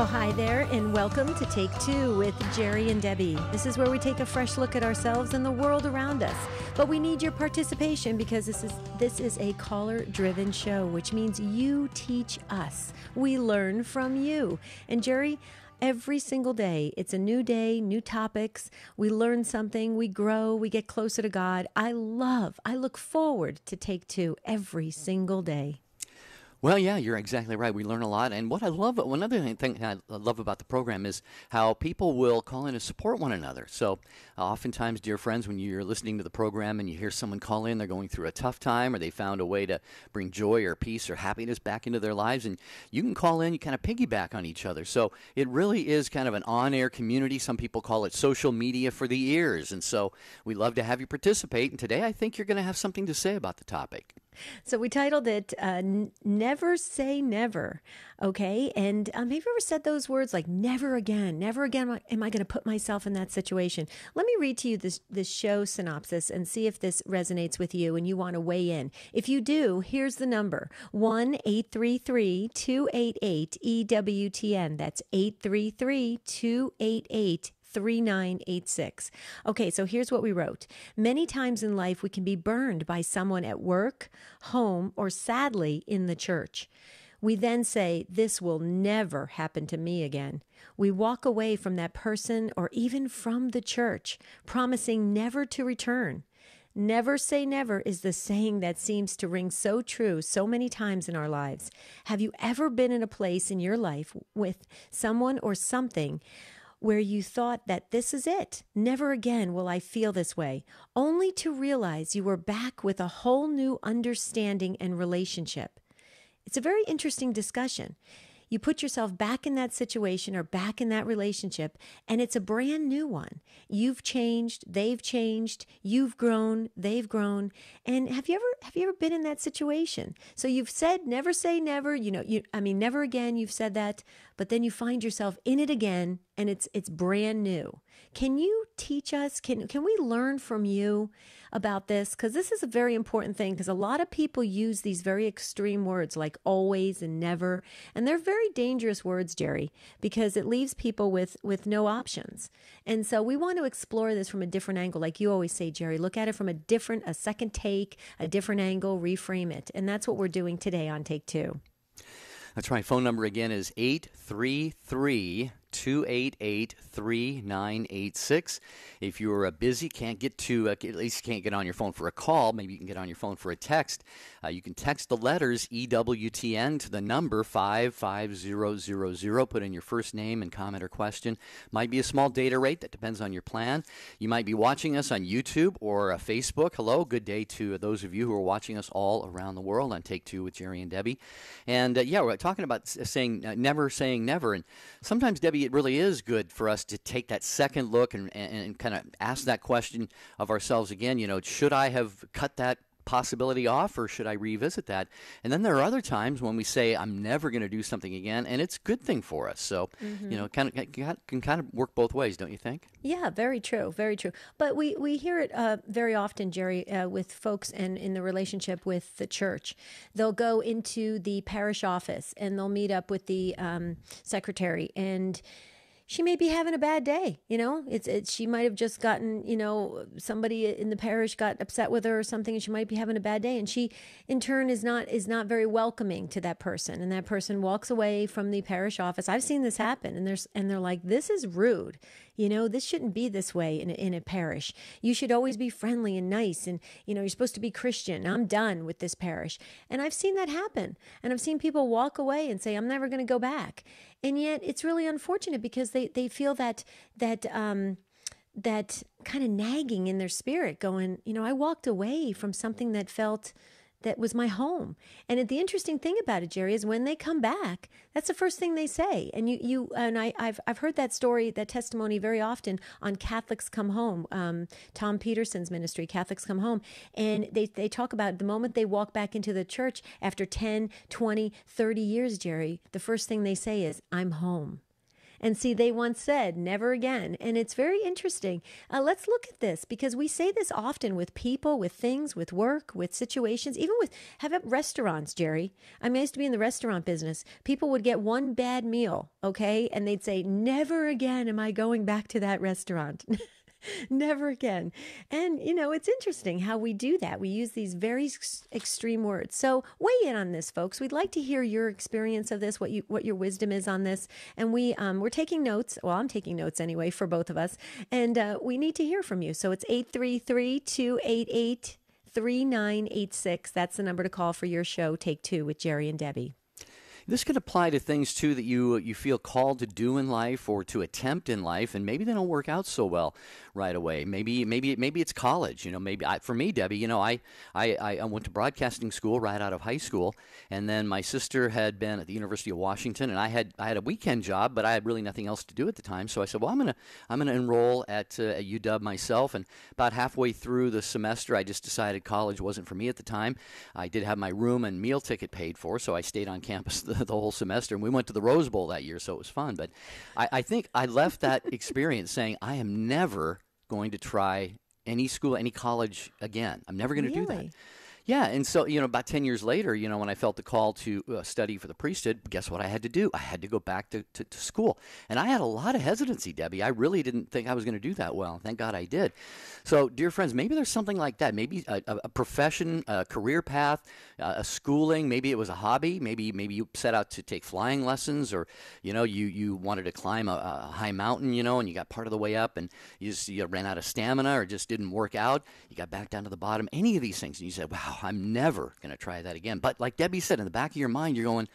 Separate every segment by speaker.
Speaker 1: Well, hi there, and welcome to Take Two with Jerry and Debbie. This is where we take a fresh look at ourselves and the world around us. But we need your participation because this is a caller-driven show, which means you teach us. We learn from you. And Jerry, every single day, it's a new day, new topics. We learn something, we grow, we get closer to God. I look forward to Take Two every single day.
Speaker 2: Well, yeah, you're exactly right. We learn a lot. And what I love, one other thing I love about the program is how people will call in to support one another. So oftentimes, dear friends, when you're listening to the program and you hear someone call in, they're going through a tough time or they found a way to bring joy or peace or happiness back into their lives. And you can call in, you kind of piggyback on each other. So it really is kind of an on-air community. Some people call it social media for the ears. And so we love to have you participate. And today I think you're going to have something to say about the topic.
Speaker 1: So we titled it Never Say Never, okay? And have you ever said those words like never again am I going to put myself in that situation? Let me read to you this show synopsis and see if this resonates with you and you want to weigh in. If you do, here's the number, 1-833-288-EWTN. That's 833-288 3986. Okay, so here's what we wrote. Many times in life, we can be burned by someone at work, home, or sadly in the church. We then say, this will never happen to me again. We walk away from that person or even from the church, promising never to return. Never say never is the saying that seems to ring so true so many times in our lives. Have you ever been in a place in your life with someone or something where you thought that this is it, never again will I feel this way, only to realize you were back with a whole new understanding and relationship? It's a very interesting discussion. You put yourself back in that situation or back in that relationship, and it's a brand new one. You've changed, they've changed, you've grown, they've grown. And have you ever been in that situation? So you've said never say never, never again, you've said that, but then you find yourself in it again, and it's brand new. Can you teach us? Can we learn from you about this? Because this is a very important thing, because a lot of people use these very extreme words like always and never, and they're very dangerous words, Jerry, because it leaves people with no options. And so we want to explore this from a different angle. Like you always say, Jerry, look at it from a second take, a different angle, reframe it. And that's what we're doing today on Take Two.
Speaker 2: That's right. Phone number again is 833-288-3986. If you're busy, can't get to, at least can't get on your phone for a call, maybe you can get on your phone for a text. You can text the letters EWTN to the number 55000. Put in your first name and comment or question. Might be a small data rate. That depends on your plan. You might be watching us on YouTube or Facebook. Hello. Good day to those of you who are watching us all around the world on Take Two with Jerry and Debbie. And we're talking about saying never. And sometimes, Debbie, it really is good for us to take that second look and kind of ask that question of ourselves again. Should I have cut that possibility off, or should I revisit that? And then there are other times when we say, I'm never going to do something again, and it's a good thing for us. So, can kind of work both ways, don't you think?
Speaker 1: Yeah, very true, very true. But we hear it very often, Jerry, with folks and in the relationship with the church. They'll go into the parish office and they'll meet up with the secretary, and she may be having a bad day. She might have just gotten, somebody in the parish got upset with her or something, and she might be having a bad day. And she, in turn, is not very welcoming to that person. And that person walks away from the parish office. I've seen this happen, and they're like, this is rude. This shouldn't be this way in a parish. You should always be friendly and nice. And, you're supposed to be Christian. I'm done with this parish. And I've seen that happen. And I've seen people walk away and say, I'm never going to go back. And yet it's really unfortunate because they feel that kind of nagging in their spirit going, I walked away from something that was my home. And the interesting thing about it, Jerry, is when they come back, that's the first thing they say. And I've heard that story, that testimony very often on Catholics Come Home, Tom Peterson's ministry, Catholics Come Home. And they talk about the moment they walk back into the church after 10, 20, 30 years, Jerry, the first thing they say is, I'm home. And see, they once said, never again. And it's very interesting. Let's look at this, because we say this often with people, with things, with work, with situations, even with restaurants, Jerry. I mean, I used to be in the restaurant business. People would get one bad meal, okay? And they'd say, never again am I going back to that restaurant. Never again. And, it's interesting how we do that. We use these very extreme words. So weigh in on this, folks. We'd like to hear your experience of this, what your wisdom is on this. And we're taking notes. Well, I'm taking notes anyway for both of us. And we need to hear from you. So it's 833-288-3986. That's the number to call for your show, Take Two with Jerry and Debbie.
Speaker 2: This could apply to things, too, that you feel called to do in life or to attempt in life, and maybe they don't work out so well right away. Maybe it's college. For me, Debbie, I went to broadcasting school right out of high school, and then my sister had been at the University of Washington, and I had a weekend job, but I had really nothing else to do at the time. So I said, well, I'm gonna enroll at UW myself. And about halfway through the semester, I just decided college wasn't for me at the time. I did have my room and meal ticket paid for, so I stayed on campus the whole semester, and we went to the Rose Bowl that year, so it was fun. But I think I left that experience saying I am never going to try any school, any college again. I'm never going to do that. Yeah, and so, about 10 years later, when I felt the call to study for the priesthood, guess what I had to do? I had to go back to school. And I had a lot of hesitancy, Debbie. I really didn't think I was going to do that well. Thank God I did. So, dear friends, maybe there's something like that. Maybe a profession, a career path, a schooling. Maybe it was a hobby. Maybe you set out to take flying lessons, or, you wanted to climb a high mountain, and you got part of the way up and you ran out of stamina or just didn't work out. You got back down to the bottom. Any of these things. And you said, wow, I'm never going to try that again. But like Debbie said, in the back of your mind, you're going,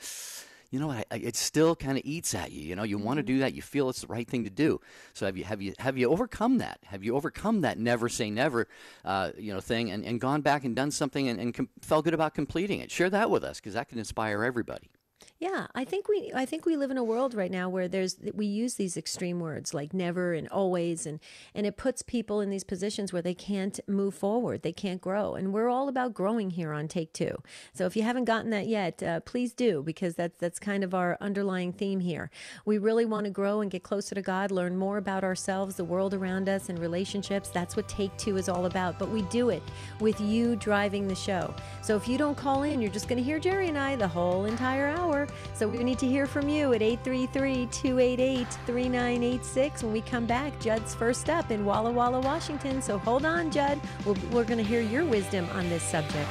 Speaker 2: it still kind of eats at you. You want to do that. You feel it's the right thing to do. So have you overcome that? Have you overcome that never say never, thing, and gone back and done something and felt good about completing it? Share that with us, because that can inspire everybody.
Speaker 1: Yeah, I think we live in a world right now where we use these extreme words like never and always, and it puts people in these positions where they can't move forward, they can't grow, and we're all about growing here on Take Two. So if you haven't gotten that yet, please do, because that's kind of our underlying theme here. We really want to grow and get closer to God, learn more about ourselves, the world around us, and relationships. That's what Take Two is all about. But we do it with you driving the show. So if you don't call in, you're just going to hear Jerry and I the whole entire hour. So we need to hear from you at 833-288-3986. When we come back, Judd's first up in Walla Walla, Washington. So hold on, Judd. We're going to hear your wisdom on this subject.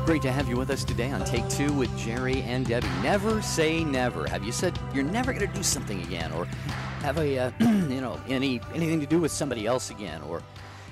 Speaker 2: Great to have you with us today on Take Two with Jerry and Debbie. Never say never. Have you said you're never going to do something again, or have anything to do with somebody else again, or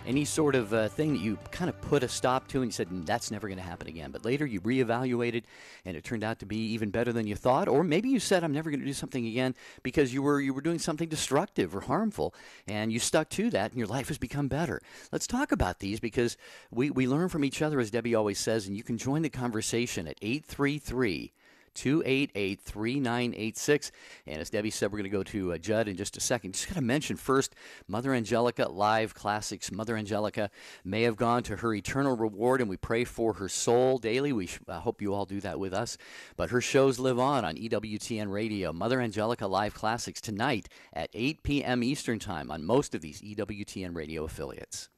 Speaker 2: any sort of thing that you kind of put a stop to and you said, that's never going to happen again. But later you reevaluated and it turned out to be even better than you thought. Or maybe you said, I'm never going to do something again because you were doing something destructive or harmful, and you stuck to that and your life has become better. Let's talk about these because we learn from each other, as Debbie always says, and you can join the conversation at 833-288-3986. And as Debbie said, we're going to go to Judd in just a second. Just got to mention first, Mother Angelica Live Classics. Mother Angelica may have gone to her eternal reward, and we pray for her soul daily. We hope you all do that with us. But her shows live on EWTN Radio. Mother Angelica Live Classics tonight at 8 p.m. Eastern Time on most of these EWTN Radio affiliates.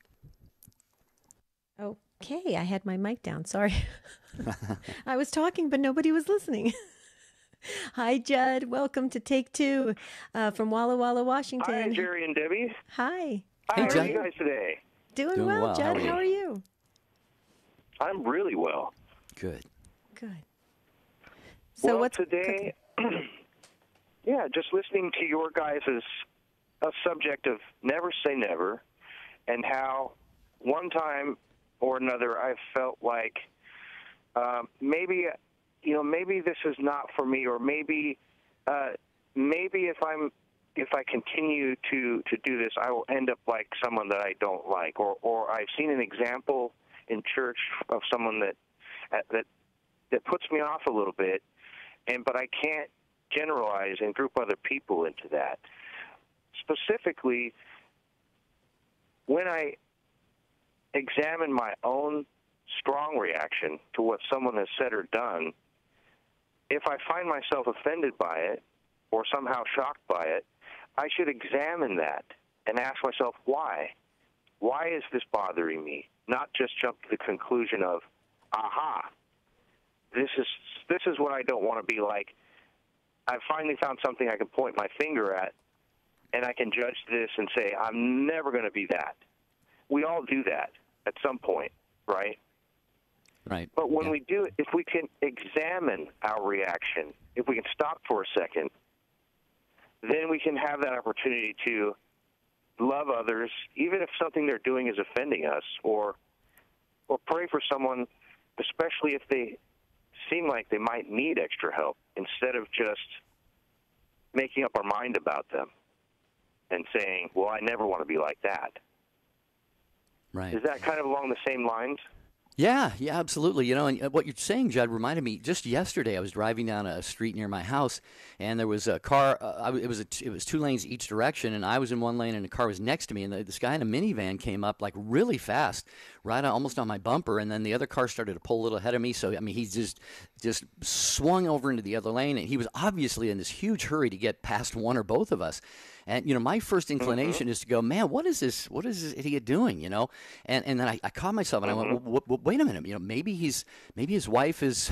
Speaker 1: Okay, I had my mic down. Sorry. I was talking, but nobody was listening. Hi, Judd. Welcome to Take Two from Walla Walla, Washington.
Speaker 3: Hi, Jerry and Debbie.
Speaker 1: Hi.
Speaker 3: Hi,
Speaker 2: Hey,
Speaker 3: how
Speaker 2: Judd.
Speaker 3: are you guys today?
Speaker 1: Doing well, Judd. How are you?
Speaker 3: I'm really well.
Speaker 2: Good.
Speaker 1: Good. So
Speaker 3: well,
Speaker 1: what's
Speaker 3: today? Yeah, just listening to your guys' a subject of never say never, and how one time or another I felt like maybe this is not for me, or maybe if I continue to do this, I will end up like someone that I don't like, or I've seen an example in church of someone that puts me off a little bit, but I can't generalize and group other people into that. Specifically, when I examine my own strong reaction to what someone has said or done, if I find myself offended by it or somehow shocked by it, I should examine that and ask myself why. Why is this bothering me? Not just jump to the conclusion of, aha, this is what I don't want to be like. I finally found something I can point my finger at, and I can judge this and say, I'm never going to be that. We all do that at some point, right?
Speaker 2: Right.
Speaker 3: But when we do it, if we can examine our reaction, if we can stop for a second, then we can have that opportunity to love others, even if something they're doing is offending us, or pray for someone, especially if they seem like they might need extra help, instead of just making up our mind about them and saying, well, I never want to be like that.
Speaker 2: Right.
Speaker 3: Is that kind of along the same lines?
Speaker 2: Yeah, absolutely. And what you're saying, Judd, reminded me. Just yesterday, I was driving down a street near my house, and there was a car. It was 2 lanes each direction, and I was in one lane, and the car was next to me. And this guy in a minivan came up like really fast, almost on my bumper, and then the other car started to pull a little ahead of me. So he just swung over into the other lane, and he was obviously in this huge hurry to get past one or both of us. And my first inclination is to go, man, what is this idiot doing? And then I caught myself and I went, well, wait a minute, maybe his wife is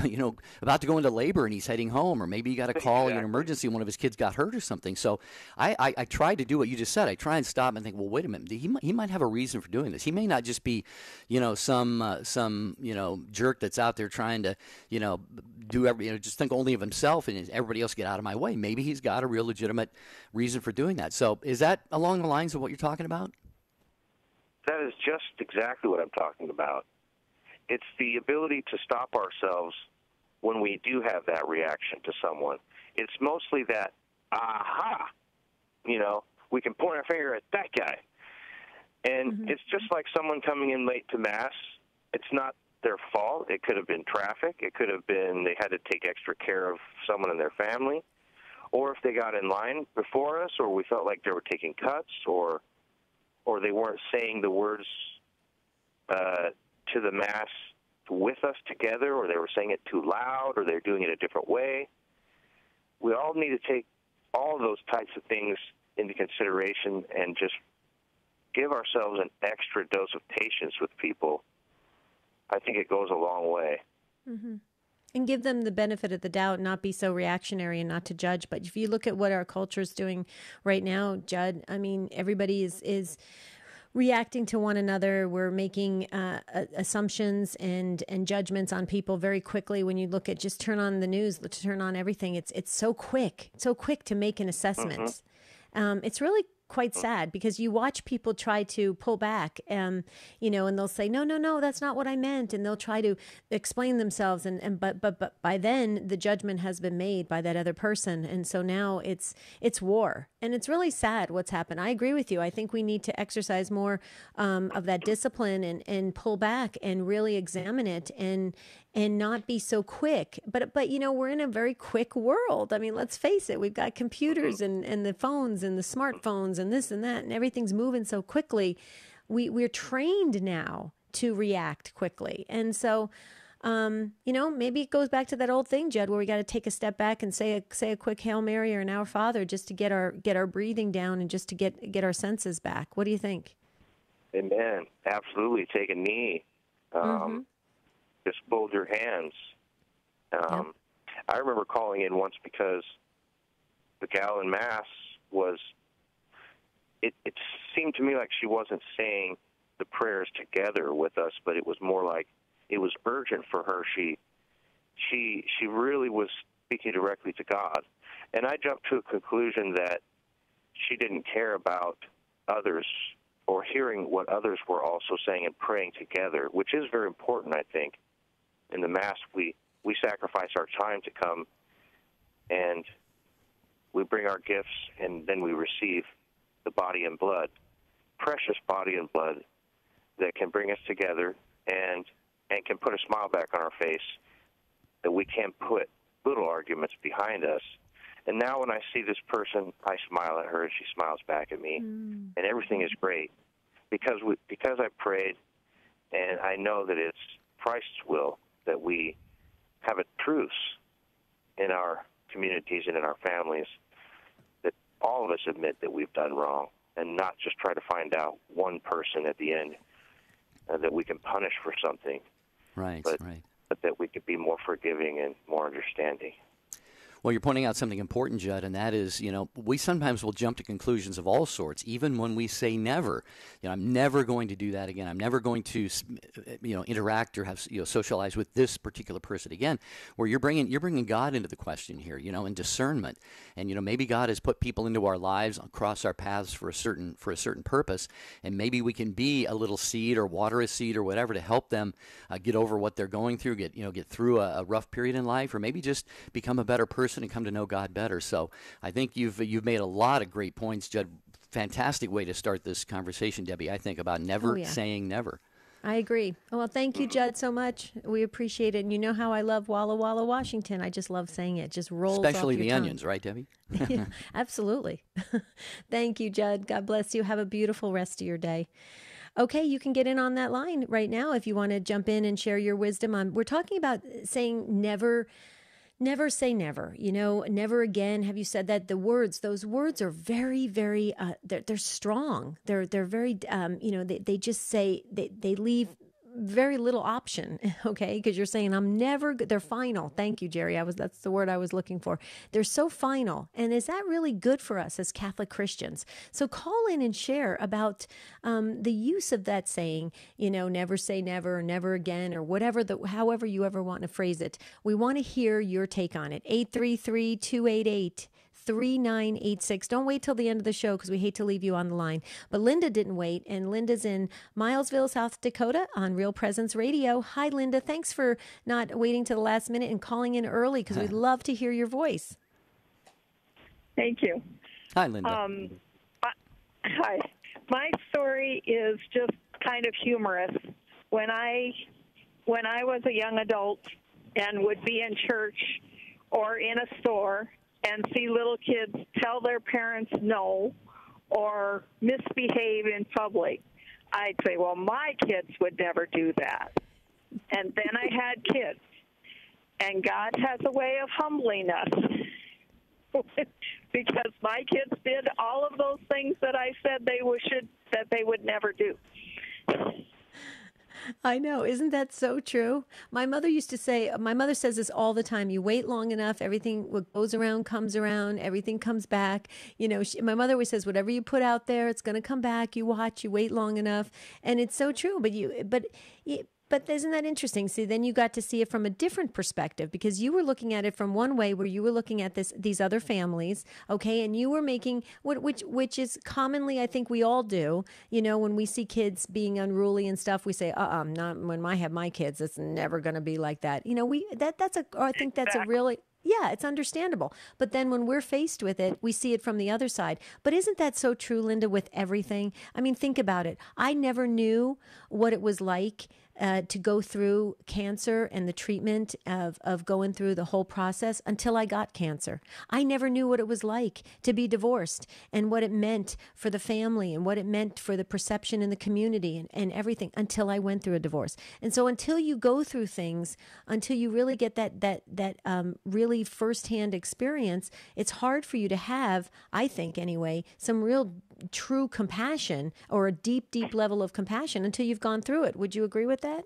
Speaker 2: about to go into labor and he's heading home, or maybe he got a call in an emergency and one of his kids got hurt or something. So I tried to do what you just said. I try and stop and think, well, wait a minute, he might have a reason for doing this. He may not just be some jerk that's out there trying to do just think only of himself and everybody else get out of my way. Maybe he's got a real legitimate reason for doing that. So is that along the lines of what you're talking about?
Speaker 3: That is just exactly what I'm talking about. It's the ability to stop ourselves when we do have that reaction to someone. It's mostly that, aha, we can point our finger at that guy. And it's just like someone coming in late to Mass. It's not their fault. It could have been traffic. It could have been they had to take extra care of someone in their family. Or if they got in line before us, or we felt like they were taking cuts, or they weren't saying the words to the Mass with us together, or they were saying it too loud, or they're doing it a different way. We all need to take all those types of things into consideration and just give ourselves an extra dose of patience with people. I think it goes a long way. Mm-hmm.
Speaker 1: And give them the benefit of the doubt, not be so reactionary and not to judge. But if you look at what our culture is doing right now, Judd, everybody is reacting to one another. We're making assumptions and judgments on people very quickly. When you look at, just turn on the news, turn on everything. It's so quick to make an assessment. Mm-hmm. It's really quite sad, because you watch people try to pull back, and they'll say, no, that's not what I meant. And they'll try to explain themselves. But by then the judgment has been made by that other person. And so now it's war, and it's really sad what's happened. I agree with you. I think we need to exercise more of that discipline and pull back and really examine it and not be so quick. But we're in a very quick world. I mean, let's face it, we've got computers and the phones and the smartphones and this and that, and everything's moving so quickly. We're trained now to react quickly. And so, maybe it goes back to that old thing, Judd, where we got to take a step back and say a quick Hail Mary or an Our Father, just to get our breathing down and just to get our senses back. What do you think?
Speaker 3: Amen. Absolutely. Take a knee. Just fold your hands. I remember calling in once because the gal in Mass it seemed to me like she wasn't saying the prayers together with us, but it was more like it was urgent for her. She really was speaking directly to God. And I jumped to a conclusion that she didn't care about others or hearing what others were also saying and praying together, which is very important, I think. In the Mass, we sacrifice our time to come, and we bring our gifts, and then we receive the body and blood, precious body and blood that can bring us together and can put a smile back on our face, that we can put little arguments behind us. And now when I see this person, I smile at her, and she smiles back at me, and everything is great because I prayed, and I know that it's Christ's will that we have a truce in our communities and in our families, that all of us admit that we've done wrong, and not just try to find out one person at the end that we can punish for something.
Speaker 2: Right,
Speaker 3: but that we could be more forgiving and more understanding.
Speaker 2: Well, you're pointing out something important, Judd, and that is, we sometimes will jump to conclusions of all sorts, even when we say never. I'm never going to do that again. I'm never going to, interact or have, socialize with this particular person again. Where you're bringing God into the question here, and discernment, and maybe God has put people into our lives, across our paths for a certain purpose, and maybe we can be a little seed or water a seed or whatever to help them get over what they're going through, get through a rough period in life, or maybe just become a better person and come to know God better. So I think you've made a lot of great points, Judd. Fantastic way to start this conversation, Debbie, I think, about never saying never.
Speaker 1: I agree. Well, thank you, Judd, so much. We appreciate it. And you know how I love Walla Walla, Washington. I just love saying it. It just rolls
Speaker 2: Especially
Speaker 1: off your
Speaker 2: the
Speaker 1: tongue.
Speaker 2: onions, right, Debbie?
Speaker 1: Yeah, absolutely. Thank you, Judd. God bless you. Have a beautiful rest of your day. Okay, you can get in on that line right now if you want to jump in and share your wisdom on. We're talking about saying never. Never say never, never again. Have you said that? Those words are very, very, they're strong. They're very, they just say, they leave very little option, okay? Because you're saying, they're final. Thank you, Jerry. That's the word I was looking for. They're so final. And is that really good for us as Catholic Christians? So call in and share about the use of that saying, never say never or never again or however you ever want to phrase it. We want to hear your take on it. 833-288-3986. Don't wait till the end of the show because we hate to leave you on the line. But Linda didn't wait, and Linda's in Milesville, South Dakota on Real Presence Radio. Hi, Linda. Thanks for not waiting to the last minute and calling in early because we'd love to hear your voice.
Speaker 4: Thank you.
Speaker 2: Hi, Linda.
Speaker 4: Hi. My story is just kind of humorous. When I was a young adult and would be in church or in a store and see little kids tell their parents no or misbehave in public, I'd say, well, my kids would never do that. And then I had kids. And God has a way of humbling us because my kids did all of those things that I said they would never do.
Speaker 1: I know. Isn't that so true? My mother says this all the time. You wait long enough, everything what goes around comes around, everything comes back. My mother always says, whatever you put out there, it's going to come back. You watch, you wait long enough. And it's so true. But isn't that interesting? See, then you got to see it from a different perspective because you were looking at it from one way where you were looking at these other families, okay, and you were making which is commonly, I think we all do. You know, when we see kids being unruly and stuff, we say, not when I have my kids. It's never going to be like that. You know, I think that's a really. Yeah, it's understandable. But then when we're faced with it, we see it from the other side. But isn't that so true, Linda, with everything? I mean, think about it. I never knew what it was like to go through cancer and the treatment of going through the whole process until I got cancer. I never knew what it was like to be divorced and what it meant for the family and what it meant for the perception in the community and everything until I went through a divorce. And so until you go through things, until you really get that really firsthand experience, it's hard for you to have, I think anyway, some real true compassion or a deep level of compassion until you've gone through it. Would you agree with that?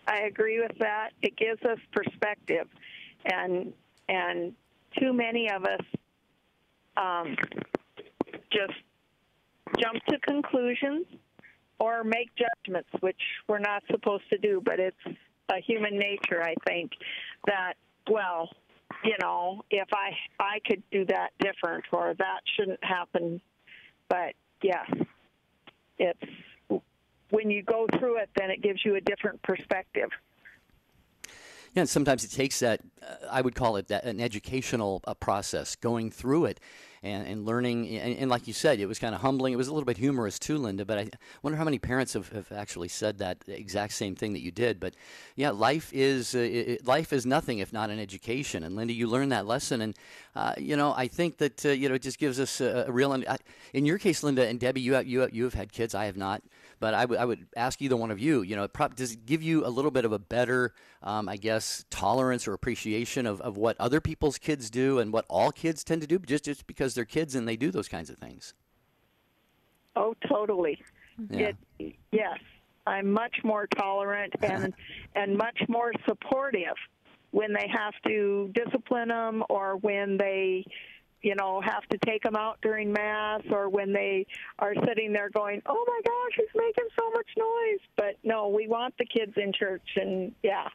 Speaker 4: I agree with that. It gives us perspective, and too many of us just jump to conclusions or make judgments, which we're not supposed to do, but it's a human nature, I think, that, well, you know, if I could do that different or that shouldn't happen. But, yes, it's when you go through it, then it gives you a different perspective.
Speaker 2: Yeah, and sometimes it takes that, I would call it an educational process, going through it and learning. And like you said, it was kind of humbling. It was a little bit humorous too, Linda, but I wonder how many parents have actually said that exact same thing that you did. But yeah, life is nothing if not an education. And Linda, you learned that lesson. And, I think that, it just gives us a real, in your case, Linda and Debbie, you have had kids. I have not. But I would ask either one of you, does it give you a little bit of a better, I guess, tolerance or appreciation of what other people's kids do and what all kids tend to do just because they're kids and they do those kinds of things?
Speaker 4: Oh, totally.
Speaker 2: Yeah.
Speaker 4: Yes. I'm much more tolerant and much more supportive when they have to discipline them or when they have to take them out during Mass or when they are sitting there going, oh, my gosh, he's making so much noise. But, no, we want the kids in church, and, yeah,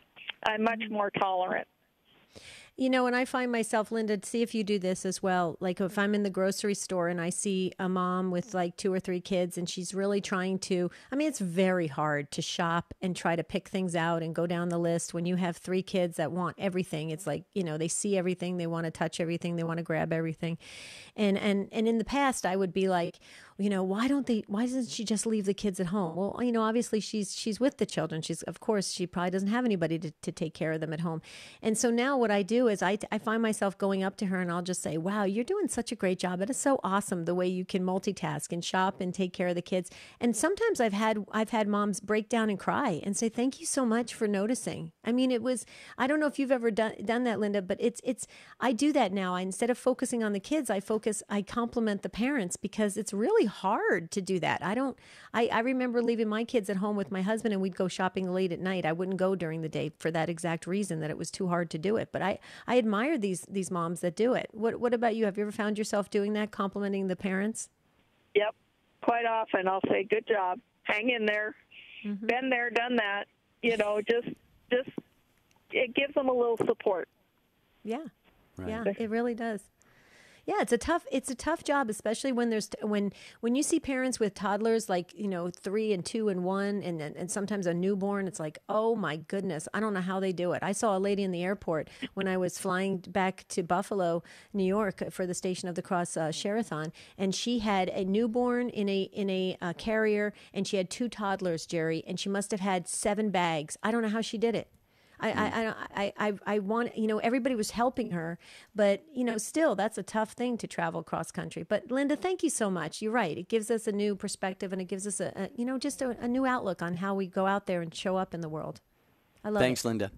Speaker 4: I'm much more tolerant.
Speaker 1: And I find myself, Linda, see if you do this as well. Like if I'm in the grocery store and I see a mom with like 2 or 3 kids and she's really trying to, it's very hard to shop and try to pick things out and go down the list when you have 3 kids that want everything. It's like, they see everything, they want to touch everything, they want to grab everything. And in the past I would be like, why doesn't she just leave the kids at home? Well, obviously she's with the children. Of course, she probably doesn't have anybody to take care of them at home. And so now what I do is I find myself going up to her and I'll just say, wow, you're doing such a great job. It is so awesome the way you can multitask and shop and take care of the kids. And sometimes I've had moms break down and cry and say, thank you so much for noticing. I don't know if you've ever done that, Linda, but I do that now. Instead of focusing on the kids, I compliment the parents because it's really hard to do that. I remember leaving my kids at home with my husband and we'd go shopping late at night. I wouldn't go during the day for that exact reason that it was too hard to do it. But I admire these moms that do it. What about you? Have you ever found yourself doing that, complimenting the parents?
Speaker 4: Yep. Quite often I'll say, good job. Hang in there. Mm-hmm. Been there, done that. Just it gives them a little support.
Speaker 1: Yeah.
Speaker 2: Right.
Speaker 1: Yeah, it really does. Yeah, it's a tough job, especially when when you see parents with toddlers like 3 and 2 and 1 and sometimes a newborn. It's like, oh my goodness, I don't know how they do it. I saw a lady in the airport when I was flying back to Buffalo, New York, for the Station of the Cross Share-a-thon, and she had a newborn in a carrier, and she had 2 toddlers, Jerry, and she must have had 7 bags. I don't know how she did it. I want, everybody was helping her, but, still that's a tough thing to travel cross country. But Linda, thank you so much. You're right. It gives us a new perspective and it gives us just a new outlook on how we go out there and show up in the world. I love it.
Speaker 2: Thanks, Linda.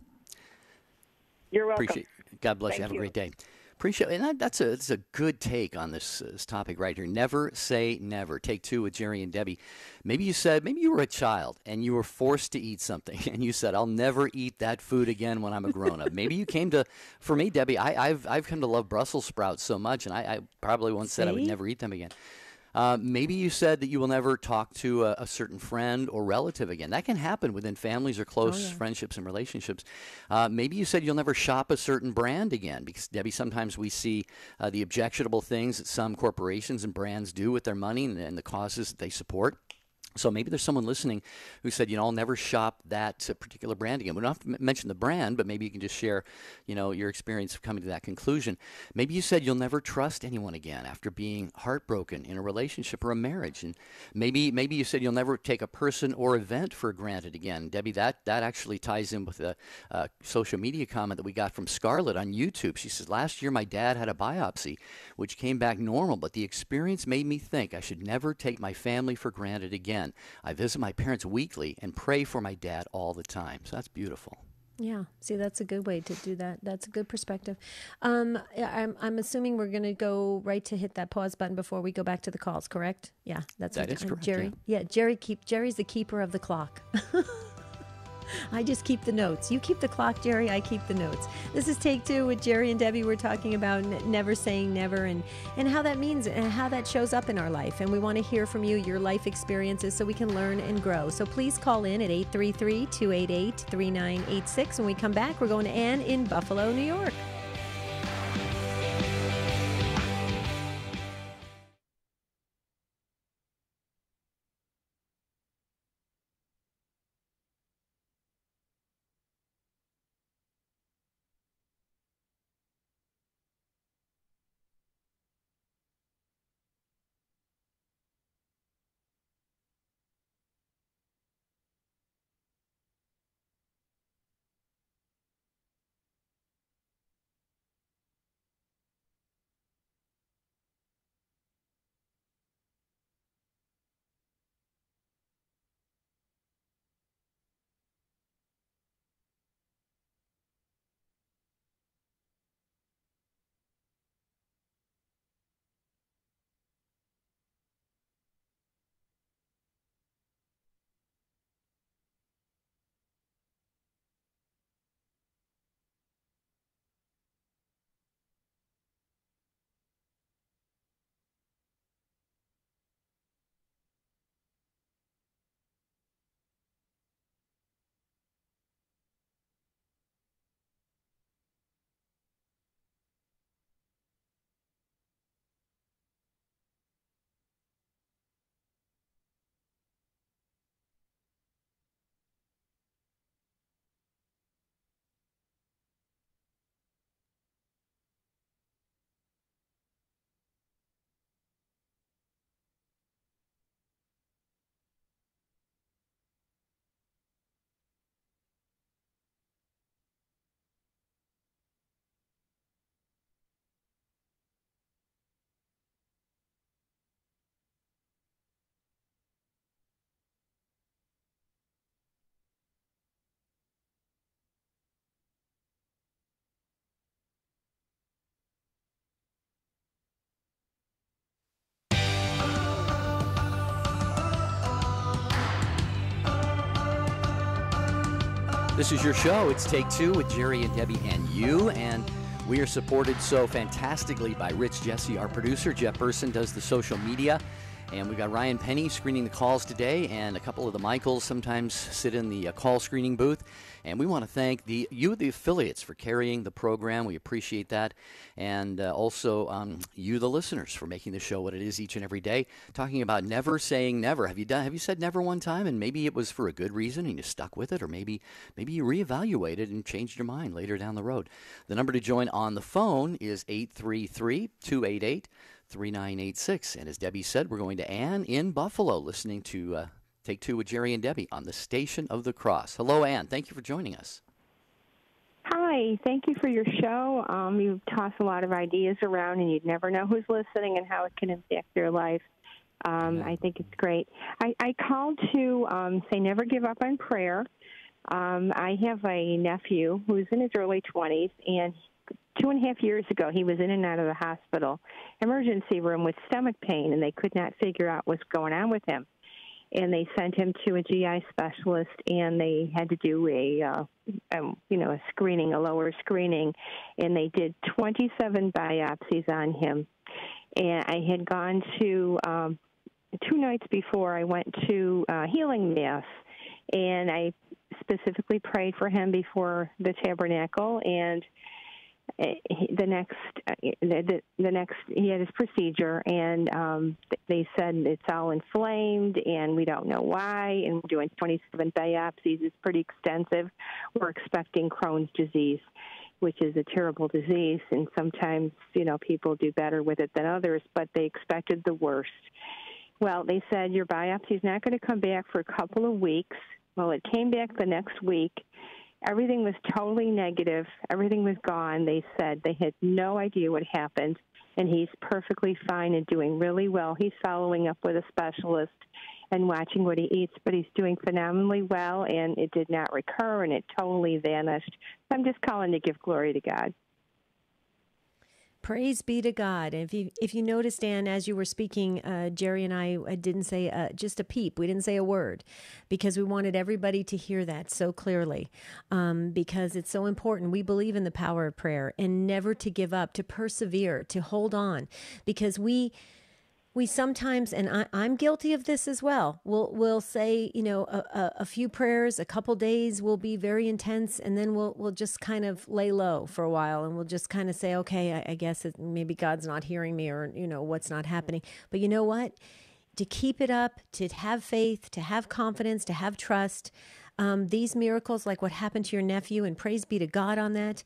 Speaker 4: You're welcome.
Speaker 2: Appreciate it. God bless you. Have a great day. Appreciate it. And that's a good take on this topic right here. Never say never. Take 2 with Jerry and Debbie. Maybe you were a child and you were forced to eat something and you said, I'll never eat that food again when I'm a grown up. Maybe you for me, Debbie, I've come to love Brussels sprouts so much, and I probably once said I would never eat them again. Maybe you said that you will never talk to a certain friend or relative again. That can happen within families or close friendships and relationships. Maybe you said you'll never shop a certain brand again because, Debbie, sometimes we see the objectionable things that some corporations and brands do with their money and the causes that they support. So maybe there's someone listening who said, I'll never shop that particular brand again. We don't have to mention the brand, but maybe you can just share, your experience of coming to that conclusion. Maybe you said you'll never trust anyone again after being heartbroken in a relationship or a marriage. And maybe you said you'll never take a person or event for granted again. Debbie, that actually ties in with a social media comment that we got from Scarlett on YouTube. She says, last year my dad had a biopsy, which came back normal, but the experience made me think I should never take my family for granted again. I visit my parents weekly and pray for my dad all the time. So that's beautiful.
Speaker 1: Yeah. See, that's a good way to do that. That's a good perspective. I'm assuming we're going to go right to hit that pause button before we go back to the calls, correct? Yeah, that
Speaker 2: is correct.
Speaker 1: Jerry. Yeah, Jerry's the keeper of the clock. I just keep the notes. You keep the clock, Jerry. I keep the notes. This is Take Two with Jerry and Debbie. We're talking about never saying never and how that means and how that shows up in our life. And we want to hear from you, your life experiences, so we can learn and grow. So please call in at 833-288-3986. When we come back, we're going to Ann in Buffalo, New York.
Speaker 2: This is your show. It's Take Two with Jerry and Debbie and you. And we are supported so fantastically by Rich Jesse, our producer. Jeff Burson does the social media. And we've got Ryan Penny screening the calls today, and a couple of the Michaels sometimes sit in the call screening booth. And we want to thank the affiliates, for carrying the program. We appreciate that. And also you, the listeners, for making the show what it is each and every day. Talking about never saying never. Have you said never one time, and maybe it was for a good reason and you stuck with it, or maybe you reevaluated and changed your mind later down the road. The number to join on the phone is 833-288-3986. And as Debbie said, we're going to Ann in Buffalo, listening to Take Two with Jerry and Debbie on the Station of the Cross. Hello, Ann. Thank you for joining us.
Speaker 5: Hi. Thank you for your show. You toss a lot of ideas around, and you'd never know who's listening and how it can impact their life. I think it's great. I called to say never give up on prayer. I have a nephew who's in his early 20s, and 2.5 years ago, he was in and out of the hospital emergency room with stomach pain, and they could not figure out what's going on with him. And they sent him to a GI specialist, and they had to do a screening, a lower screening, and they did 27 biopsies on him. And I had gone to 2 nights before, I went to healing mass, and I specifically prayed for him before the tabernacle. And the next he had his procedure, and they said it's all inflamed, and we don't know why. And we're doing 27 biopsies. It's pretty extensive. We're expecting Crohn's disease, which is a terrible disease, and sometimes, people do better with it than others, but they expected the worst. Well, they said your biopsy's not going to come back for a couple of weeks. Well, it came back the next week. Everything was totally negative. Everything was gone. They said they had no idea what happened, and he's perfectly fine and doing really well. He's following up with a specialist and watching what he eats, but he's doing phenomenally well, and it did not recur, and it totally vanished. I'm just calling to give glory to God.
Speaker 1: Praise be to God. And if you noticed, Dan, as you were speaking, Jerry and I didn't say just a peep. We didn't say a word because we wanted everybody to hear that so clearly, because it's so important. We believe in the power of prayer and never to give up, to persevere, to hold on, because we sometimes, and I'm guilty of this as well, we'll say, a few prayers, a couple days will be very intense, and then we'll just kind of lay low for a while, and we'll just kind of say, okay, I guess maybe God's not hearing me, or, what's not happening. But you know what? To keep it up, to have faith, to have confidence, to have trust, these miracles, like what happened to your nephew, and praise be to God on that,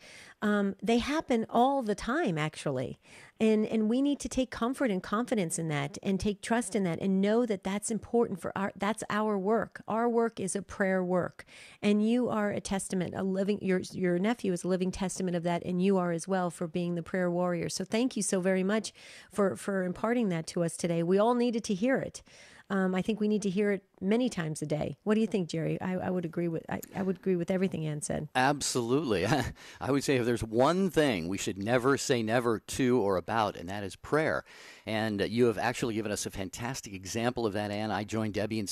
Speaker 1: they happen all the time, actually. And we need to take comfort and confidence in that, and take trust in that, and know that that's important that's our work. Our work is a prayer work. And you are a testament, your nephew is a living testament of that, and you are as well, for being the prayer warrior. So thank you so very much for imparting that to us today. We all needed to hear it. I think we need to hear it many times a day. What do you think, Jerry? I would agree with everything Ann said.
Speaker 2: Absolutely. I would say if there's one thing we should never say never to or about, and that is prayer. And you have actually given us a fantastic example of that, Ann. I joined Debbie in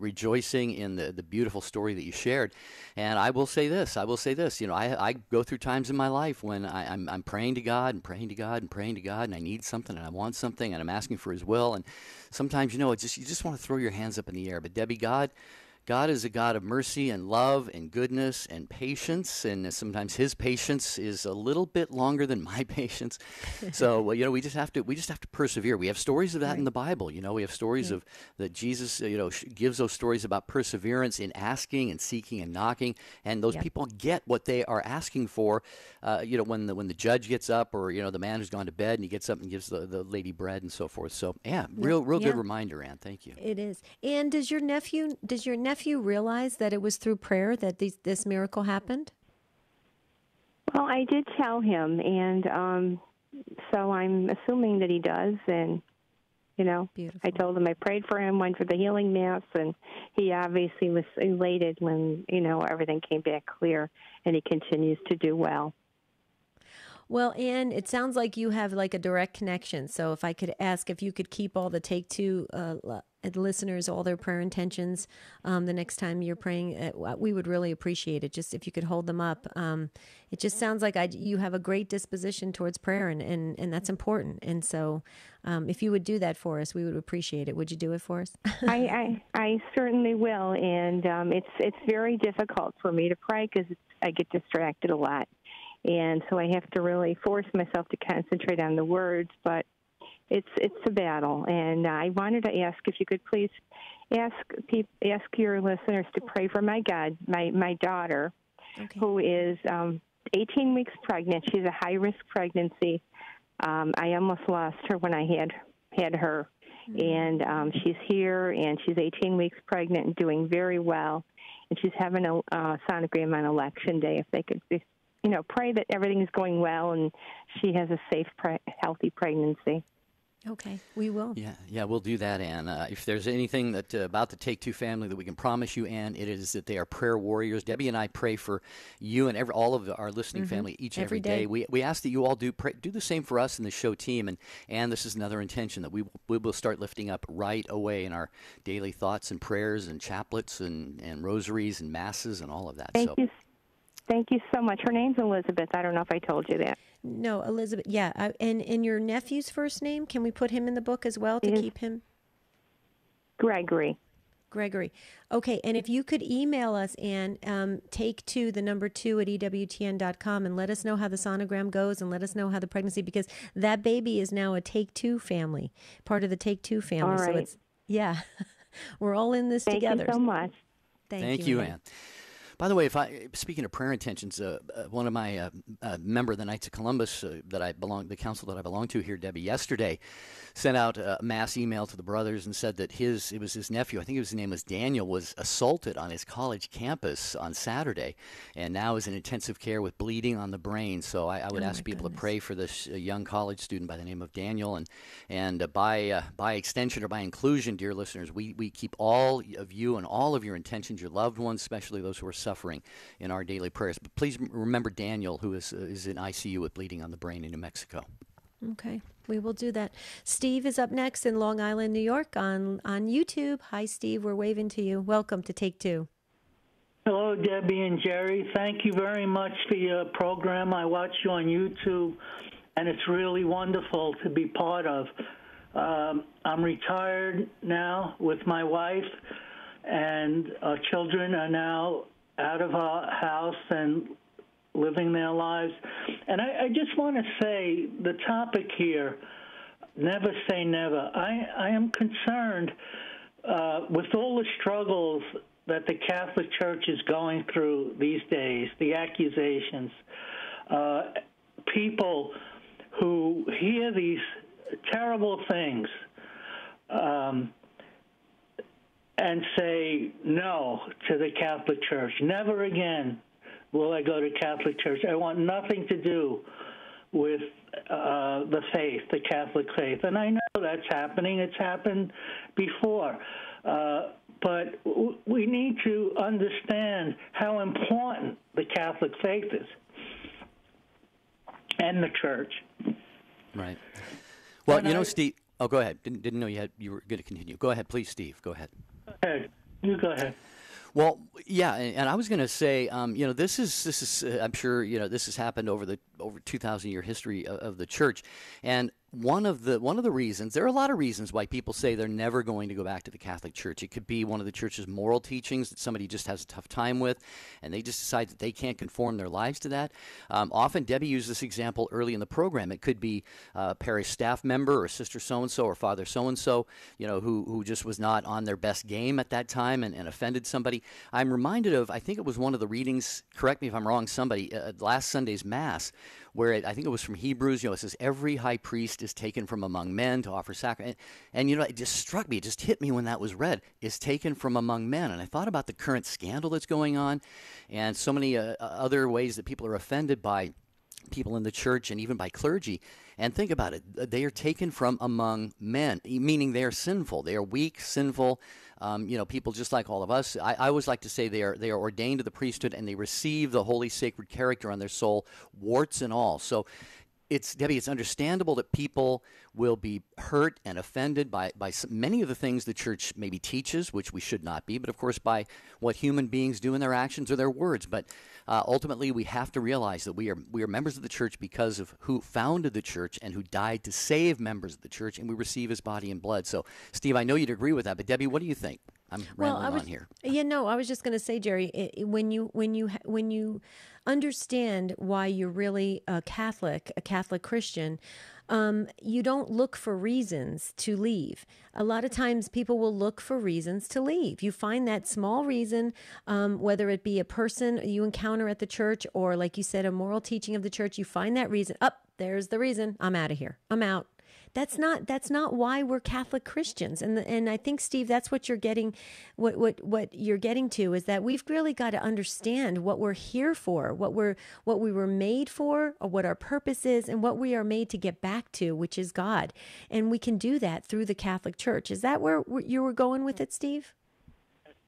Speaker 2: rejoicing in the beautiful story that you shared. And I will say this. I go through times in my life when I'm praying to God and praying to God and praying to God, and I need something and I want something and I'm asking for His will. And sometimes, you just want to throw your hands up in the air. But Debbie, God is a God of mercy and love and goodness and patience, and sometimes His patience is a little bit longer than my patience. So we just have to persevere. We have stories of that in the Bible. We have stories of that Jesus gives those stories about perseverance in asking and seeking and knocking, and those people get what they are asking for. When the judge gets up, or the man who's gone to bed, and he gets up and gives the lady bread and so forth. So real good reminder, Ann. Thank you.
Speaker 1: It is. And does your nephew realize that it was through prayer that this miracle happened?
Speaker 5: Well, I did tell him, and so I'm assuming that he does. And
Speaker 1: Beautiful.
Speaker 5: I told him I prayed for him, went for the healing mass, and he obviously was elated when everything came back clear, and he continues to do well.
Speaker 1: Well, Ann, it sounds like you have like a direct connection. So if I could ask if you could keep all the Take Two listeners, all their prayer intentions, the next time you're praying, we would really appreciate it. Just if you could hold them up. It just sounds like you have a great disposition towards prayer, and that's important. And so if you would do that for us, we would appreciate it. Would you do it for us?
Speaker 5: I certainly will. And it's very difficult for me to pray because I get distracted a lot. And so I have to really force myself to concentrate on the words, but it's a battle. And I wanted to ask if you could please ask your listeners to pray for my daughter, who is 18 weeks pregnant. She's a high-risk pregnancy. I almost lost her when I had her. And she's here, and she's 18 weeks pregnant and doing very well. And she's having a sonogram on Election Day. If they could pray that everything is going well and she has a safe, healthy pregnancy.
Speaker 1: Okay, we will.
Speaker 2: Yeah, we'll do that, Ann. If there's anything that about the Take Two family that we can promise you, Ann, it is that they are prayer warriors. Debbie and I pray for you and all of our listening family each and every day. We ask that you all do the same for us in the show team. And this is another intention that we will start lifting up right away in our daily thoughts and prayers and chaplets and rosaries and masses and all of that.
Speaker 5: Thank you. Thank you so much. Her name's Elizabeth. I don't know if I told you that.
Speaker 1: No, Elizabeth. Yeah, and your nephew's first name? Can we put him in the book as well to keep him?
Speaker 5: Gregory.
Speaker 1: Gregory. Okay, and if you could email us, Ann, take 2, the number 2 at EWTN.com, and let us know how the sonogram goes and let us know how the pregnancy, because that baby is now a Take 2 family, part of the Take 2 family.
Speaker 5: All right.
Speaker 1: So it's, yeah, we're all in this together.
Speaker 5: Thank you so much.
Speaker 2: Thank you, Ann. By the way, speaking of prayer intentions, one of my member of the Knights of Columbus the council that I belong to here, Debbie, yesterday sent out a mass email to the brothers and said that it was his nephew, I think his name was Daniel, was assaulted on his college campus on Saturday, and now is in intensive care with bleeding on the brain. So I would ask people to pray for this young college student by the name of Daniel, and by extension or by inclusion, dear listeners, we keep all of you and all of your intentions, your loved ones, especially those who are suffering, in our daily prayers. But please remember Daniel, who is in ICU with bleeding on the brain in New Mexico.
Speaker 1: Okay, we will do that. Steve is up next in Long Island, New York on YouTube. Hi, Steve. We're waving to you. Welcome to Take 2.
Speaker 6: Hello, Debbie and Jerry. Thank you very much for your program. I watch you on YouTube, and it's really wonderful to be part of. I'm retired now with my wife, and our children are now out of our house and living their lives. And I just want to say the topic here, never say never. I am concerned with all the struggles that the Catholic Church is going through these days, the accusations. People who hear these terrible things and say no to the Catholic Church. Never again will I go to Catholic Church. I want nothing to do with the faith, the Catholic faith. And I know that's happening. It's happened before. But we need to understand how important the Catholic faith is and the Church.
Speaker 2: Right. Well, Steve. Oh, go ahead. Didn't know you were going to continue. Go ahead, please, Steve. Go ahead.
Speaker 6: Go ahead. You go ahead.
Speaker 2: Well, yeah, and I was going to say, this is I'm sure this has happened over 2,000-year history of the Church, and one of the reasons, there are a lot of reasons why people say they're never going to go back to the Catholic Church. It could be one of the Church's moral teachings that somebody just has a tough time with, and they just decide that they can't conform their lives to that. Often, Debbie used this example early in the program. It could be a parish staff member or sister so-and-so or father so-and-so, who just was not on their best game at that time and offended somebody. I'm reminded of, I think it was one of the readings, correct me if I'm wrong, somebody, last Sunday's Mass, where I think it was from Hebrews, it says, every high priest is taken from among men to offer sacrifice. And it just struck me, it just hit me when that was read, is taken from among men. And I thought about the current scandal that's going on and so many other ways that people are offended by people in the Church and even by clergy. And think about it, they are taken from among men, meaning they are sinful. They are weak, sinful, people just like all of us. I always like to say they are ordained to the priesthood and they receive the holy sacred character on their soul, warts and all. So Debbie, it's understandable that people will be hurt and offended by many of the things the Church maybe teaches, which we should not be, but of course by what human beings do in their actions or their words. But ultimately, we have to realize that we are members of the Church because of who founded the Church and who died to save members of the Church, and we receive His body and blood. So, Steve, I know you'd agree with that, but Debbie, what do you think? I'm rambling on here.
Speaker 1: I was just going to say, Jerry, when you understand why you're really a Catholic Christian, you don't look for reasons to leave. A lot of times people will look for reasons to leave. You find that small reason, whether it be a person you encounter at the church or, like you said, a moral teaching of the church, you find that reason. There's the reason. I'm out of here. I'm out. That's not why we're Catholic Christians. And I think, Steve, that's what you're getting, what you're getting to, is that we've really got to understand what we're here for, what we were made for, or what our purpose is, and what we are made to get back to, which is God. And we can do that through the Catholic Church. Is that where you were going with it, Steve?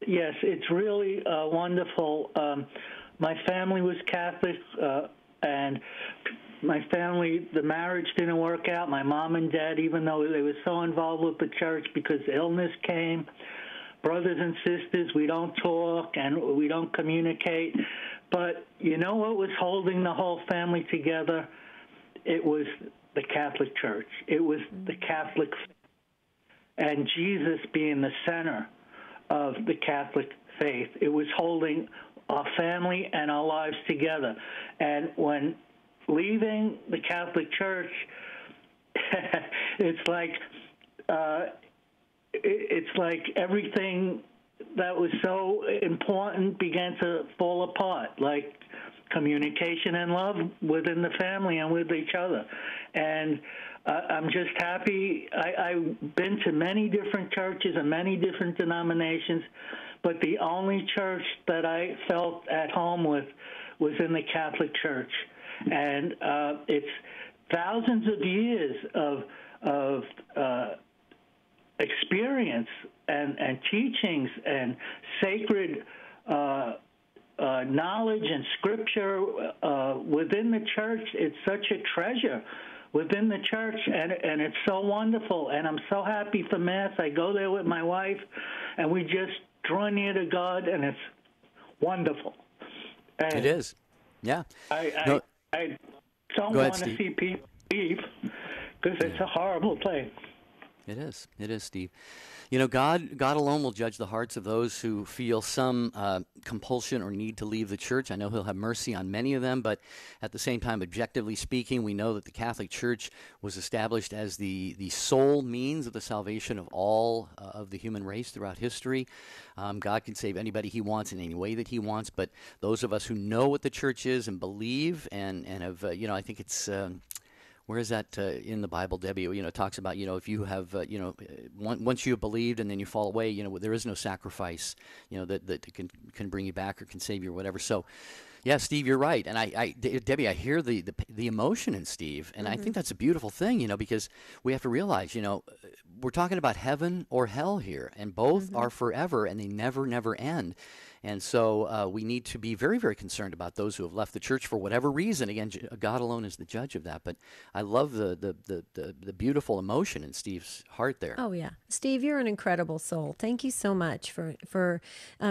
Speaker 6: Yes, it's really wonderful. My family was Catholic, and my family, the marriage didn't work out. My mom and dad, even though they were so involved with the church because illness came, brothers and sisters. We don't talk and we don't communicate. But you know what was holding the whole family together? It was the Catholic Church. It was the Catholic faith. And Jesus being the center of the Catholic faith. It was holding our family and our lives together. And when leaving the Catholic Church, it's like everything that was so important began to fall apart, like communication and love within the family and with each other. And I'm just happy. I've been to many different churches and many different denominations, but the only church that I felt at home with was in the Catholic Church. And it's thousands of years of experience and teachings and sacred knowledge and scripture within the church. It's such a treasure within the church, and it's so wonderful. And I'm so happy for Mass. I go there with my wife, and we just draw near to God, and it's wonderful. And
Speaker 2: it is. Yeah.
Speaker 6: I don't want to see people leave because it's a horrible place.
Speaker 2: It is. It is, Steve. You know, God alone will judge the hearts of those who feel some compulsion or need to leave the church. I know He'll have mercy on many of them, but at the same time, objectively speaking, we know that the Catholic Church was established as the sole means of the salvation of all of the human race throughout history. God can save anybody He wants in any way that He wants, but those of us who know what the church is and believe and have, I think it's... where is that in the Bible, Debbie? It talks about, if you have, once you have believed and then you fall away, there is no sacrifice, that can bring you back or can save you or whatever. So, yeah, Steve, you're right. And Debbie, I hear the emotion in Steve, and I think that's a beautiful thing, because we have to realize, we're talking about heaven or hell here, and both are forever, and they never, never end. And so we need to be very, very concerned about those who have left the church for whatever reason. Again, God alone is the judge of that. But I love the beautiful emotion in Steve's heart there.
Speaker 1: Oh yeah, Steve, you're an incredible soul. Thank you so much for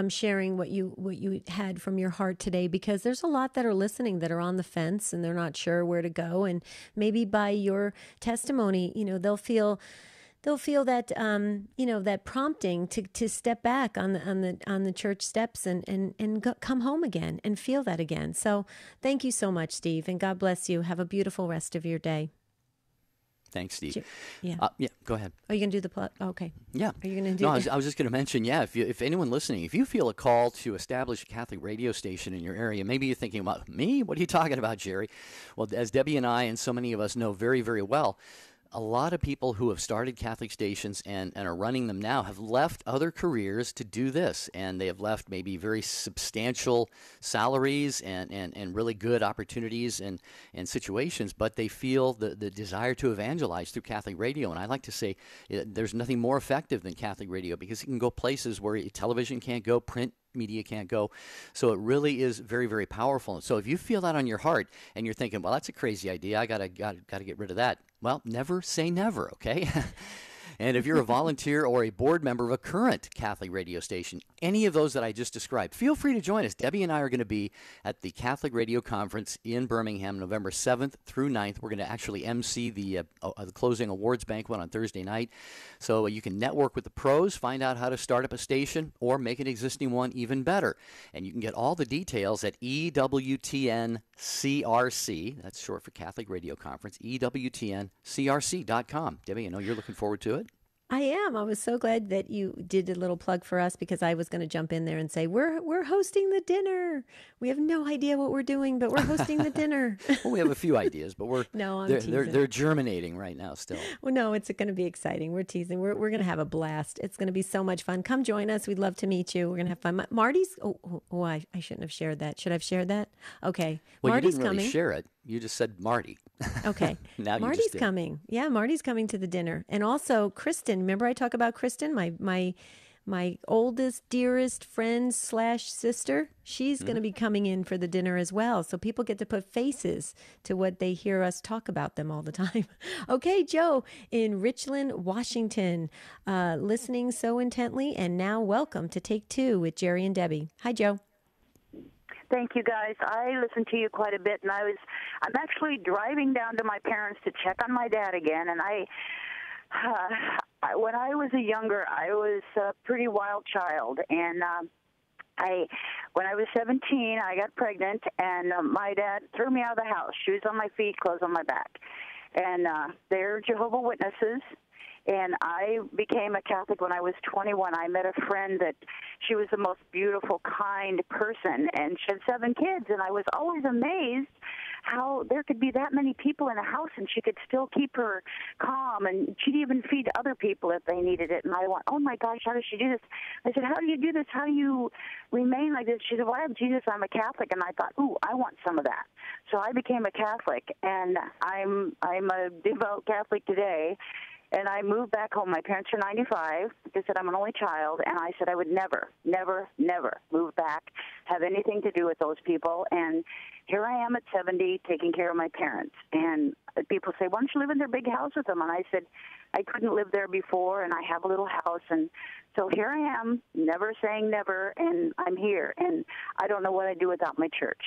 Speaker 1: sharing what you had from your heart today. Because there's a lot that are listening that are on the fence and they're not sure where to go. And maybe by your testimony, they'll feel that that prompting to step back on the church steps and come home again and feel that again. So thank you so much, Steve, and God bless you. Have a beautiful rest of your day.
Speaker 2: Thanks, Steve.
Speaker 1: Yeah.
Speaker 2: Go ahead.
Speaker 1: Are you going to do the plug? Okay.
Speaker 2: Yeah.
Speaker 1: Are you going to do?
Speaker 2: No, I was just going to mention. Yeah, if anyone listening, if you feel a call to establish a Catholic radio station in your area, maybe you're thinking about me. What are you talking about, Jerry? Well, as Debbie and I and so many of us know very, very well, a lot of people who have started Catholic stations and are running them now have left other careers to do this, and they have left maybe very substantial salaries and really good opportunities and situations, but they feel the desire to evangelize through Catholic radio. And I like to say there's nothing more effective than Catholic radio because it can go places where television can't go, print media can't go. So it really is very, very powerful. And so if you feel that on your heart and you're thinking, well, that's a crazy idea, I gotta get rid of that. Well, never say never, okay? And if you're a volunteer or a board member of a current Catholic radio station, any of those that I just described, feel free to join us. Debbie and I are going to be at the Catholic Radio Conference in Birmingham, November 7th through 9th. We're going to actually MC the closing awards banquet on Thursday night. So you can network with the pros, find out how to start up a station, or make an existing one even better. And you can get all the details at EWTN CRC. That's short for Catholic Radio Conference, EWTNCRC.com. Debbie, I know you're looking forward to it.
Speaker 1: I am. I was so glad that you did a little plug for us because I was going to jump in there and say, we're hosting the dinner. We have no idea what we're doing, but we're hosting the dinner.
Speaker 2: Well, we have a few ideas, but they're germinating right now still.
Speaker 1: Well, no, it's going to be exciting. We're teasing. We're going to have a blast. It's going to be so much fun. Come join us. We'd love to meet you. We're going to have fun. Marty's, I shouldn't have shared that. Should I have shared that? Okay.
Speaker 2: Well,
Speaker 1: Marty's
Speaker 2: you didn't really
Speaker 1: coming.
Speaker 2: share it. You just said Marty.
Speaker 1: Okay.
Speaker 2: Now
Speaker 1: Marty's coming. Yeah, Marty's coming to the dinner. And also Kristen. Remember I talk about Kristen, my my oldest, dearest friend / sister, she's going to be coming in for the dinner as well. So people get to put faces to what they hear us talk about them all the time. Okay, Joe in Richland, Washington, listening so intently. And now welcome to Take Two with Jerry and Debbie. Hi, Joe.
Speaker 7: Thank you, guys. I listen to you quite a bit, and I'm actually driving down to my parents to check on my dad again. And when I was younger, I was a pretty wild child, and when I was 17, I got pregnant, and my dad threw me out of the house, shoes on my feet, clothes on my back, and they're Jehovah's Witnesses. And I became a Catholic when I was 21. I met a friend that she was the most beautiful, kind person, and she had 7 kids. And I was always amazed how there could be that many people in a house and she could still keep her calm. And she'd even feed other people if they needed it. And I went, oh, my gosh, how does she do this? I said, how do you do this? How do you remain like this? She said, well, I have Jesus. I'm a Catholic. And I thought, ooh, I want some of that. So I became a Catholic, and I'm a devout Catholic today. And I moved back home. My parents are 95. They said I'm an only child. And I said I would never, never, never move back, have anything to do with those people. And here I am at 70 taking care of my parents. And people say, why don't you live in their big house with them? And I said, I couldn't live there before, and I have a little house. And so here I am, never saying never, and I'm here. And I don't know what I'd do without my church.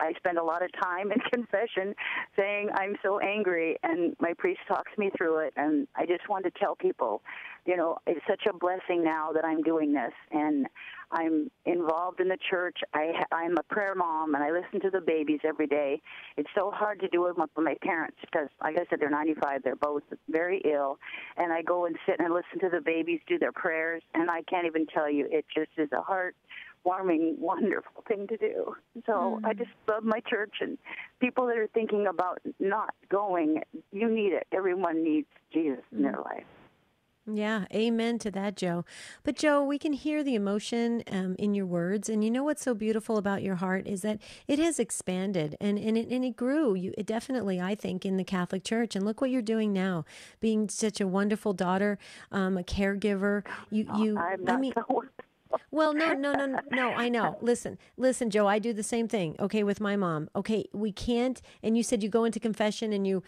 Speaker 7: I spend a lot of time in confession saying I'm so angry, and my priest talks me through it. And I just want to tell people, you know, it's such a blessing now that I'm doing this. And I'm involved in the church. I'm a prayer mom, and I listen to the babies every day. It's so hard to do it with my parents because, like I said, they're 95. They're both very ill. And I go and sit and listen to the babies do their prayers, and I can't even tell you. It just is a heart-warming, wonderful thing to do. So I just love my church, and people that are thinking about not going, you need it. Everyone needs Jesus in their life.
Speaker 1: Yeah, amen to that, Joe. But Joe, we can hear the emotion in your words, and you know what's so beautiful about your heart is that it has expanded and it grew. It definitely, I think, in the Catholic Church. And look what you're doing now, being such a wonderful daughter, a caregiver.
Speaker 7: I'm not so.
Speaker 1: Well, no, I know. Listen, Joe, I do the same thing. Okay, with my mom. Okay, we can't. And you said you go into confession, and your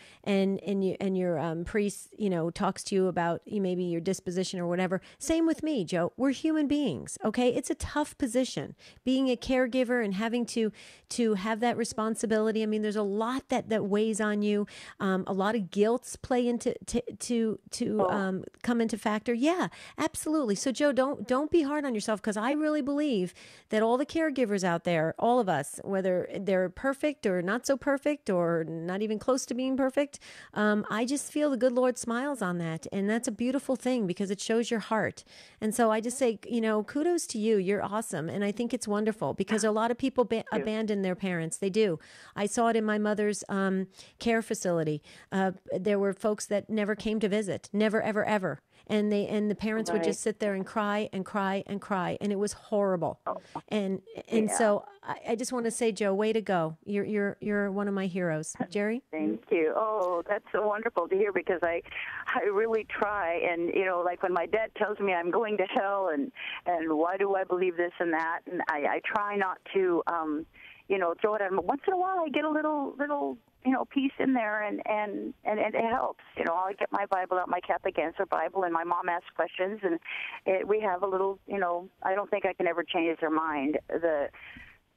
Speaker 1: priest, talks to you about maybe your disposition or whatever. Same with me, Joe. We're human beings. Okay, it's a tough position being a caregiver and having to have that responsibility. I mean, there's a lot that weighs on you. A lot of guilts play into come into factor. Yeah, absolutely. So, Joe, don't be hard on yourself. Because I really believe that all the caregivers out there, all of us, whether they're perfect or not so perfect or not even close to being perfect, I just feel the good Lord smiles on that. And that's a beautiful thing because it shows your heart. And so I just say, kudos to you. You're awesome. And I think it's wonderful because a lot of people abandon their parents. They do. I saw it in my mother's care facility. There were folks that never came to visit, never, ever, ever. And the parents would just sit there and cry and cry and cry, and it was horrible. And so I just want to say, Joe, way to go! You're one of my heroes, Jerry.
Speaker 7: Thank you. Oh, that's so wonderful to hear because I really try, and like when my dad tells me I'm going to hell, and why do I believe this and that, and I try not to throw it at him. Once in a while, I get a little piece in there, and it helps. I'll get my Bible out, my Catholic Answer Bible, and my mom asks questions, and we have a little, I don't think I can ever change their mind. The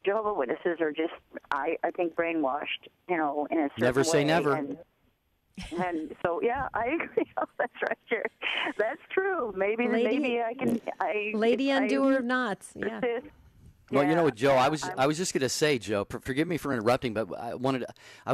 Speaker 7: Jehovah's Witnesses are just, I think, brainwashed, in a certain
Speaker 2: Never say
Speaker 7: way.
Speaker 2: never.
Speaker 7: And so, yeah, I agree. That's right, Jerry. That's true. Maybe I can.
Speaker 1: Lady undoer of knots. Yeah.
Speaker 2: Well, Joe, I was just going to say, Joe, forgive me for interrupting, but I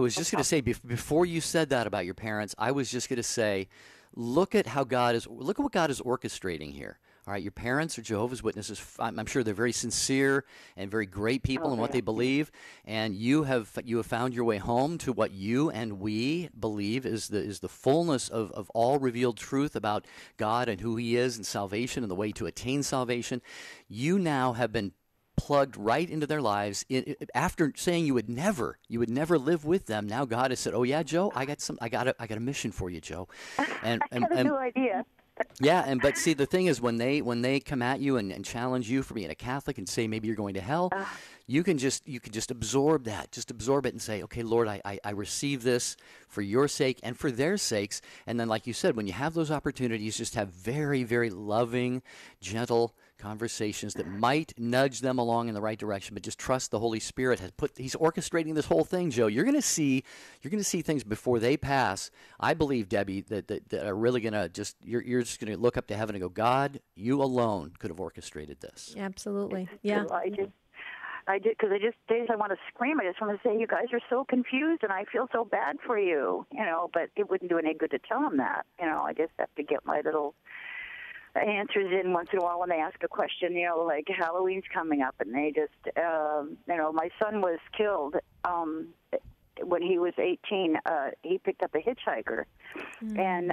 Speaker 2: was just going to say before you said that about your parents, I was just going to say, look at what God is orchestrating here. All right, your parents are Jehovah's Witnesses. I'm sure they're very sincere and very great people in what they believe, and you have found your way home to what you and we believe is the fullness of all revealed truth about God and who He is and salvation and the way to attain salvation. You now have been plugged right into their lives. After saying you would never live with them, now God has said, "Oh yeah, Joe, I got a mission for you, Joe."
Speaker 7: And I had no idea.
Speaker 2: Yeah, but see, the thing is, when they come at you and challenge you for being a Catholic and say maybe you're going to hell, you can just absorb that, just absorb it and say, okay, Lord, I receive this for your sake and for their sakes. And then, like you said, when you have those opportunities, just have very, very loving, gentle conversations that might nudge them along in the right direction, but just trust the Holy Spirit he's orchestrating this whole thing, Joe. You're going to see things before they pass. I believe, Debbie, that are really going to you're just going to look up to heaven and go, God, you alone could have orchestrated this.
Speaker 1: Absolutely. Yeah.
Speaker 7: I did, because days I want to scream. I just want to say, you guys are so confused, and I feel so bad for you, but it wouldn't do any good to tell them that. I just have to get my little answers in once in a while when they ask a question, like Halloween's coming up, and they just, my son was killed when he was 18. He picked up a hitchhiker, and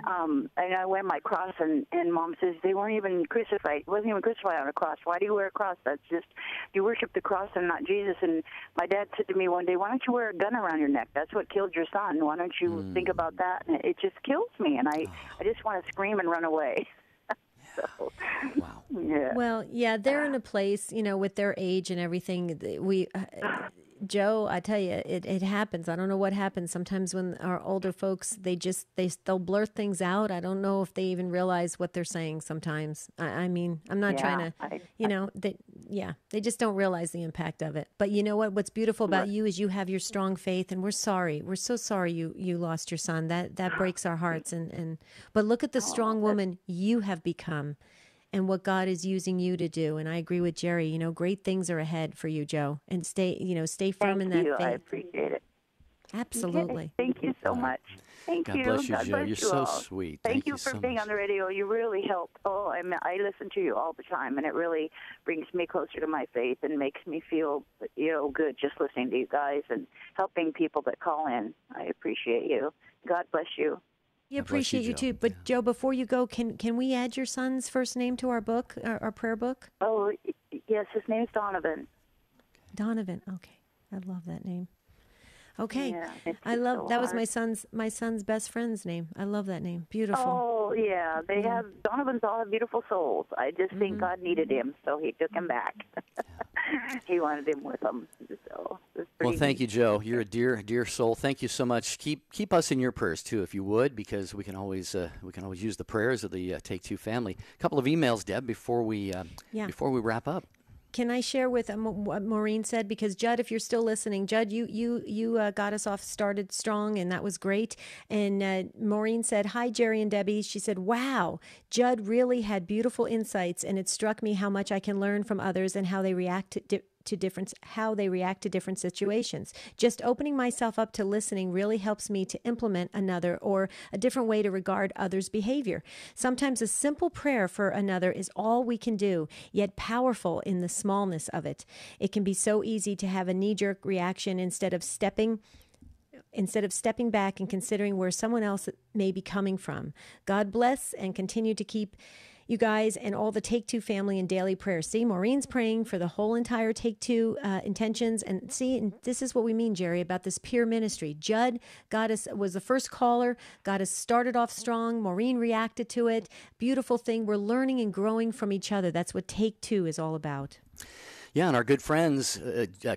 Speaker 7: I wear my cross, and Mom says they weren't even crucified. It wasn't even crucified on a cross. Why do you wear a cross? That's just, you worship the cross and not Jesus. And my dad said to me one day, why don't you wear a gun around your neck? That's what killed your son. Why don't you think about that? And it just kills me, and I just want to scream and run away. So,
Speaker 2: wow.
Speaker 7: Yeah.
Speaker 1: Well, yeah, they're in a place, with their age and everything. Joe, I tell you, it happens. I don't know what happens. Sometimes when our older folks, they'll blurt things out. I don't know if they even realize what they're saying sometimes. I mean, I'm not trying to, they just don't realize the impact of it. But you know what? What's beautiful about you is you have your strong faith, and we're sorry. We're so sorry you lost your son. That breaks our hearts. But look at the strong woman you have become, and what God is using you to do. And I agree with Jerry. Great things are ahead for you, Joe. And stay firm in that faith.
Speaker 7: I appreciate it.
Speaker 1: Absolutely.
Speaker 7: Thank you so much. Thank you.
Speaker 2: God bless you, Joe. You're so
Speaker 7: all.
Speaker 2: sweet.
Speaker 7: Thank you for being on the radio. You really help. I listen to you all the time, and it really brings me closer to my faith and makes me feel, good just listening to you guys and helping people that call in. I appreciate you. God bless you.
Speaker 1: We appreciate you too. But Joe, before you go, can we add your son's first name to our book, our prayer book?
Speaker 7: Oh, yes, his name's Donovan.
Speaker 1: Donovan. Okay. I love that name. Okay.
Speaker 7: Yeah,
Speaker 1: I love that was my son's best friend's name. I love that name. Beautiful.
Speaker 7: Oh, yeah. Donovans all have beautiful souls. I just think God needed him, so he took him back. He wanted him with him. So
Speaker 2: well, thank you, Joe. You're a dear soul. Thank you so much. Keep us in your prayers too, if you would, because we can always use the prayers of the Take Two family. A couple of emails, Deb, before we wrap up.
Speaker 1: Can I share with what Maureen said? Because Judd, if you're still listening, Judd, you got us off started strong, and that was great. And Maureen said, "Hi, Jerry and Debbie." She said, "Wow, Judd really had beautiful insights, and it struck me how much I can learn from others and how they react to different situations. Just opening myself up to listening really helps me to implement another or a different way to regard others' behavior. Sometimes a simple prayer for another is all we can do, yet powerful in the smallness of it. It can be so easy to have a knee-jerk reaction instead of stepping back and considering where someone else may be coming from. God bless and continue to keep you guys and all the Take Two family in daily prayer." See, Maureen's praying for the whole entire Take Two intentions. And this is what we mean, Jerry, about this peer ministry. Judd was the first caller, got us started off strong. Maureen reacted to it. Beautiful thing. We're learning and growing from each other. That's what Take Two is all about.
Speaker 2: Yeah, and our good friends,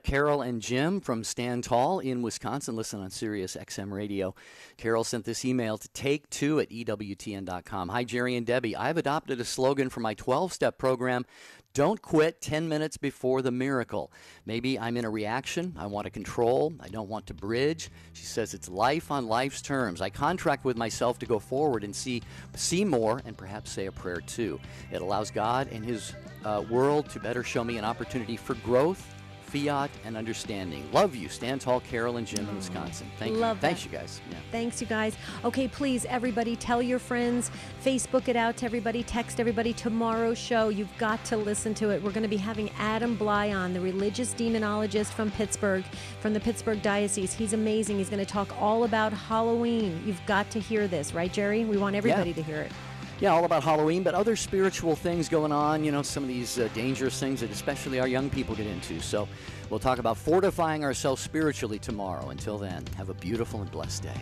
Speaker 2: Carol and Jim from Stand Tall in Wisconsin, listen on Sirius XM Radio. Carol sent this email to take2@EWTN.com. "Hi, Jerry and Debbie. I've adopted a slogan for my 12-step program. Don't quit 10 minutes before the miracle. Maybe I'm in a reaction. I want to control. I don't want to bridge." She says it's life on life's terms. "I contract with myself to go forward and see more and perhaps say a prayer too. It allows God and His world to better show me an opportunity for growth, fiat, and understanding. Love you, Stand Tall, Carol and Jim in Wisconsin." Thank you. Thanks, you guys. Yeah.
Speaker 1: Thanks, you guys. Okay, please, everybody, tell your friends. Facebook it out to everybody. Text everybody. Tomorrow's show, you've got to listen to it. We're going to be having Adam Bly on, the religious demonologist from Pittsburgh, from the Pittsburgh Diocese. He's amazing. He's going to talk all about Halloween. You've got to hear this, right, Jerry? We want everybody to hear it.
Speaker 2: Yeah, all about Halloween, but other spiritual things going on, some of these dangerous things that especially our young people get into. So we'll talk about fortifying ourselves spiritually tomorrow. Until then, have a beautiful and blessed day.